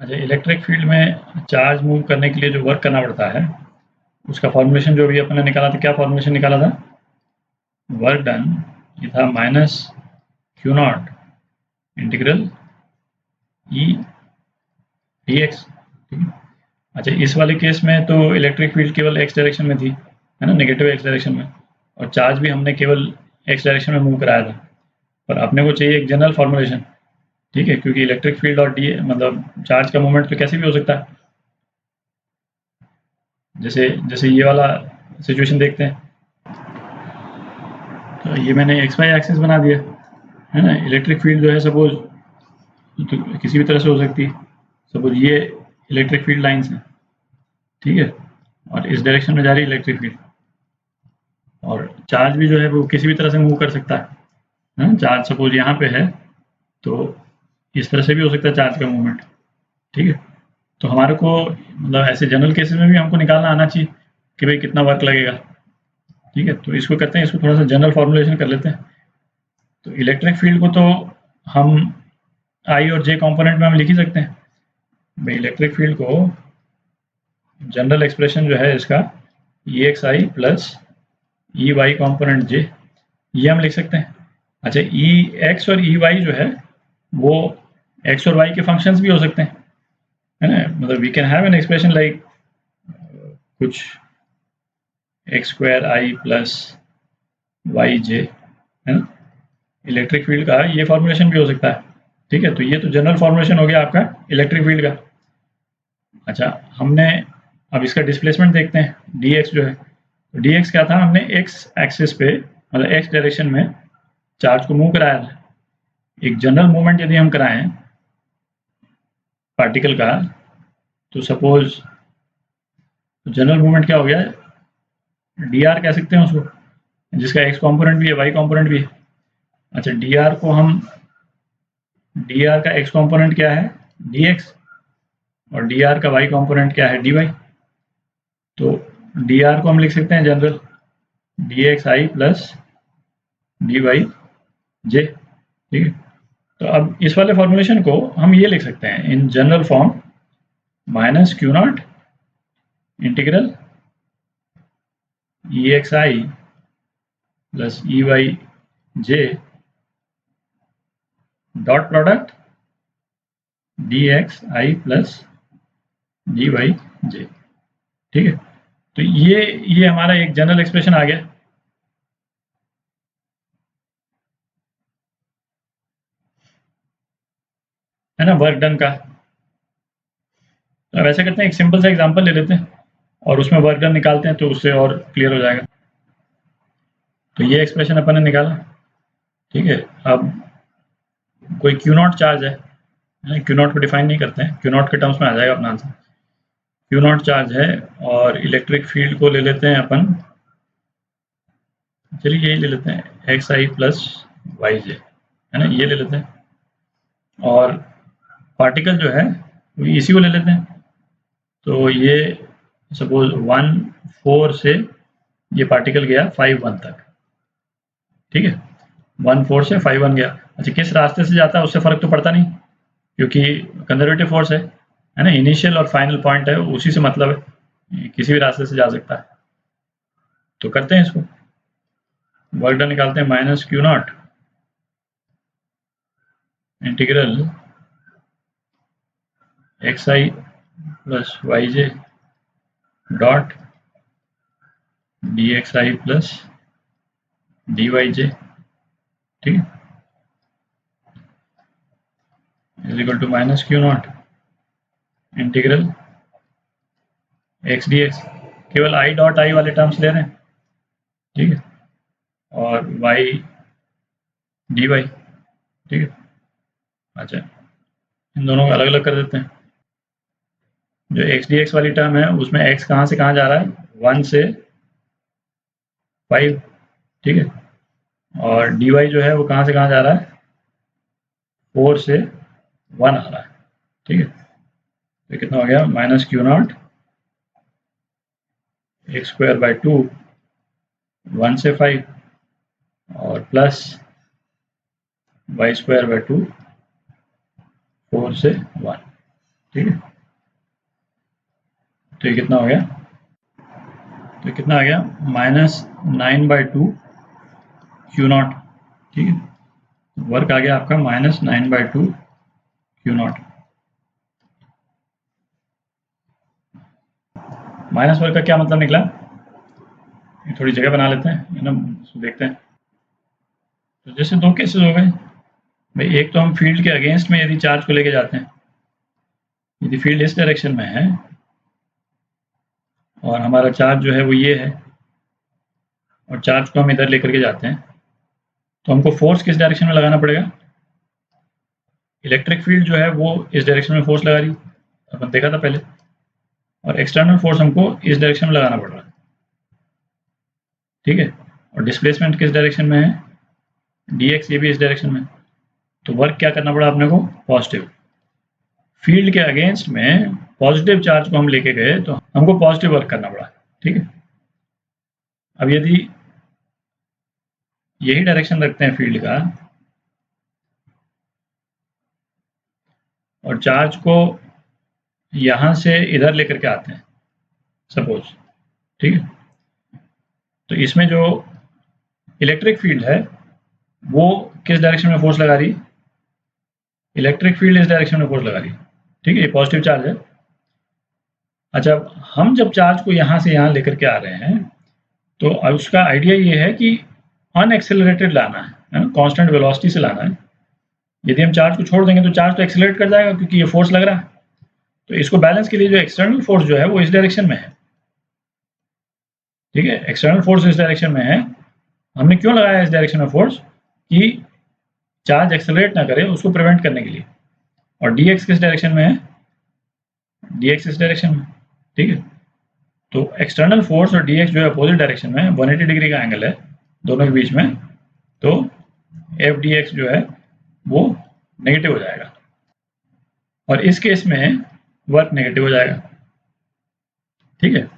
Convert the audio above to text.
अच्छा, electric field में charge move करने के लिए जो वर्क करना पड़ता है, उसका फॉर्मूलेशन जो अभी अपन ने निकाला था, क्या फॉर्मूलेशन निकाला था? वर्क डन ये था minus Q naught integral E D x. ठीक है। अच्छा, इस वाले केस में तो इलेक्ट्रिक फील्ड केवल एक्स डायरेक्शन में थी, है ना, नेगेटिव एक्स डायरेक्शन में, और चार्ज भी हमने केवल एक्स डायरेक्शन में मूव कराया था। पर अपने को चाहिए एक जनरल फॉर्मूलेशन, ठीक है, क्योंकि इलेक्ट्रिक फील्ड और डी मतलब चार्ज का मूवमेंट तो कैसे भी हो सकता है। जैसे जैसे ये वाला सिचुएशन देखते हैं, तो ये मैंने एक्स वाई एक्सिस बना दिया, है ना। इलेक्ट्रिक फील्ड जो है सपोज तो किसी भी तरह से हो सकती है। सपोज ये इलेक्ट्रिक फील्ड लाइंस हैं, ठीक है, और इस डायरेक्शन में जा रही है इलेक्ट्रिक फील्ड, और चार्ज भी जो है वो किसी भी तरह से मूव कर सकता है। चार्ज सपोज यहाँ पे है, तो इस तरह से भी हो सकता है चार्ज का मूवमेंट, ठीक है। तो हमारे को मतलब ऐसे जनरल केसेस में भी हमको निकालना आना चाहिए कि भाई कितना वर्क लगेगा, ठीक है। तो इसको करते हैं, इसको थोड़ा सा जनरल फॉर्मुलेशन कर लेते हैं। तो इलेक्ट्रिक फील्ड को तो हम आई और जे कंपोनेंट में हम लिख ही सकते हैं। भाई इलेक्ट्रिक फील्ड को जनरल एक्सप्रेशन जो है इसका ई X I plus E Y component जे, ये हम लिख सकते हैं। अच्छा, ई एक्स और ई वाई जो है वो एक्स और वाई के फंक्शंस भी हो सकते हैं, है ना। मतलब we can have an expression like कुछ x square i plus Y j, है ना। इलेक्ट्रिक फील्ड का ये फॉर्मुलेशन भी हो सकता है, ठीक है। तो ये तो जनरल फॉर्मुलेशन हो गया आपका इलेक्ट्रिक फील्ड का। अच्छा, हमने अब इसका डिस्प्लेसमेंट देखते हैं, डी एक्स जो है, तो डी एक्स क्या था, हमने एक्स एक्सिस पे मतलब एक्स डायरेक्शन में चार्ज को मूव कराया था। एक जनरल मूवमेंट यदि हम कराएं पार्टिकल का, तो सपोज जनरल मूवमेंट क्या हो गया, डी आर कह सकते हैं उसको, जिसका एक्स कंपोनेंट भी है वाई कंपोनेंट भी है। अच्छा, डी आर को हम, डी आर का एक्स कंपोनेंट क्या है, डी एक्स, और डी आर का वाई कंपोनेंट क्या है, डी वाई। तो डी आर को हम लिख सकते हैं general D X I plus D Y J, ठीक है। तो अब इस वाले फॉर्मुलेशन को हम ये लिख सकते हैं in general form minus Q naught integral E X I plus E Y J dot product D X I plus D Y J, ठीक है। तो ये हमारा एक जनरल एक्सप्रेशन आ गया, है ना, वर्क डन का। तो अब ऐसा करते हैं, एक सिंपल सा एग्जांपल ले लेते हैं और उसमें वर्क डन निकालते हैं, तो उससे और क्लियर हो जाएगा। तो ये एक्सप्रेशन अपन ने निकाला, ठीक है। अब कोई क्यू नॉट चार्ज है, क्यू नॉट को डिफाइन नहीं करते हैं, क्यू नॉट के टर्म्स में आ जाएगा अपना आंसर। क्यू नॉट चार्ज है और इलेक्ट्रिक फील्ड को ले लेते हैं अपन, चलिए यही ले लेते हैं x I plus Y j, है ना, ये ले लेते हैं। और पार्टिकल जो है वो इसी को ले लेते हैं। तो ये सपोज 1 4 से ये पार्टिकल गया 5 1 तक, ठीक है। 1 4 से 5 1 गया। अच्छा, किस रास्ते से जाता है उससे फर्क तो पड़ता नहीं, क्योंकि कंजर्वेटिव फोर्स है ना, इनिशियल और फाइनल पॉइंट है, उसी से मतलब है, किसी भी रास्ते से जा सकता है। तो करते हैं इसको, वर्क डन निकालते हैं, minus Q naught integral X I plus Y J dot D X I plus D Y J, ठीक है, is equal to minus Q naught integral X D X, केवल आई डॉट आई वाले terms ले रहे हैं, ठीक है, और वाई डी वाई, ठीक है। अच्छा, इन दोनों को अलग अलग कर देते हैं। जो एक्स डी एक्स वाली टर्म है उसमें एक्स कहाँ से कहाँ जा रहा है, 1 से 5, ठीक है, और डी वाई जो है वो कहाँ से कहाँ जा रहा है, 4 से 1 आ रहा है, ठीक है। तो कितना हो गया, minus Q not x square by 2 1 से 5 और प्लस वाई स्क्वायर बाई 2 4 से 1, ठीक है, तो ये कितना हो गया, तो ये कितना आ गया -9/2 Q0। ठीक है, वर्क आ गया आपका -9/2 Q0। माइनस वर्क का क्या मतलब निकला, ये थोड़ी जगह बना लेते हैं, है ना, देखते हैं। तो जैसे दो केसेस हो गए भाई, एक तो हम फील्ड के अगेंस्ट में यदि चार्ज को लेके जाते हैं, यदि फील्ड इस डायरेक्शन में है और हमारा चार्ज जो है वो ये है, और चार्ज को हम इधर लेकर के जाते हैं, तो हमको फोर्स किस डायरेक्शन में लगाना पड़ेगा, इलेक्ट्रिक फील्ड जो है वो इस डायरेक्शन में फोर्स लगा रही, अपन देखा था पहले, और एक्सटर्नल फोर्स हमको इस डायरेक्शन में लगाना पड़ रहा है। ठीक है, और डिस्प्लेसमेंट किस डायरेक्शन में है, dx, ये भी इस डायरेक्शन में। तो वर्क क्या करना पड़ा अपने को, पॉजिटिव। फील्ड के अगेंस्ट में पॉजिटिव चार्ज को हम लेके गए तो हमको पॉजिटिव वर्क करना पड़ा। ठीक है, अब यदि यही डायरेक्शन रखते हैं फील्ड का और चार्ज को यहां से इधर लेकर के आते हैं सपोज, ठीक है, तो इसमें जो इलेक्ट्रिक फील्ड है वो किस डायरेक्शन में फोर्स लगा रही, इलेक्ट्रिक फील्ड इस डायरेक्शन में फोर्स लगा रही। ठीक है, ये पॉजिटिव चार्ज है। अच्छा, हम जब चार्ज को यहां से यहां लेकर के आ रहे हैं तो अब उसका आइडिया ये है कि अनएक्सेलरेटेड लाना है ना, कांस्टेंट वेलोसिटी से लाना है। यदि हम चार्ज को छोड़ देंगे तो चार्ज तो एक्सेलरेट कर जाएगा क्योंकि ये फोर्स लग रहा है। तो इसको बैलेंस के लिए जो एक्सटर्नल फोर्स जो है वो इस डायरेक्शन में है। ठीक है, एक्सटर्नल फोर्स इस डायरेक्शन में है। हमने क्यों लगाया इस डायरेक्शन में फोर्स, कि चार्ज एक्सेलरेट ना करे उसको प्रिवेंट करने के लिए। और dx किस डायरेक्शन में है, dx इस डायरेक्शन में। ठीक है, तो एक्सटर्नल फोर्स और dx जो है अपोजिट डायरेक्शन में, 180 डिग्री का एंगल है दोनों के बीच में, तो एफ डी एक्स जो है वो नेगेटिव हो जाएगा, और इस केस में वर्क नेगेटिव हो जाएगा। ठीक है,